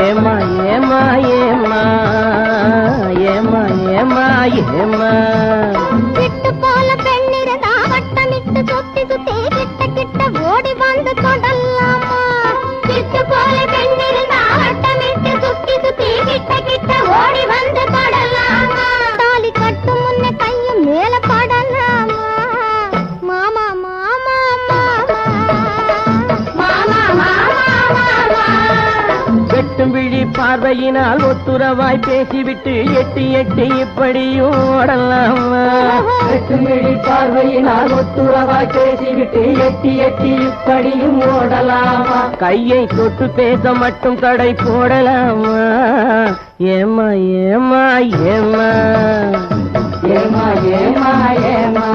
ஏமா ஏமா ஏமா ஏமா ஏமா ஏமா விட்டு போல பெண்ணிருந்தா வட்டமிட்டு சுத்தி சுத்தி கிட்ட கிட்ட ஓடி வந்து தொடலாமா விட்டு போல பெண்ணிருந்தா வட்டமிட்டு சுத்தி சுத்தி கிட்ட கிட்ட ஓடி வந்து தொடலாமா தாலி கட்டு முன்ன கையும் மேல படலாமா மாமா மாமா மாமா மாமா வெட்டும் விழி பார்வையினால் ஒத்துறவாய் பேசிவிட்டு எட்டி எட்டி இப்படியும் ஓடலாமா வெட்டும் விழி பார்வையினால் ஒத்துறவாய் பேசிவிட்டு எட்டி எட்டி இப்படியும் ஓடலாமா கையை தொட்டு பேச மட்டும் தடை போடலாமா ஏமா ஏமா ஏமா ஏமா ஏமா ஏமா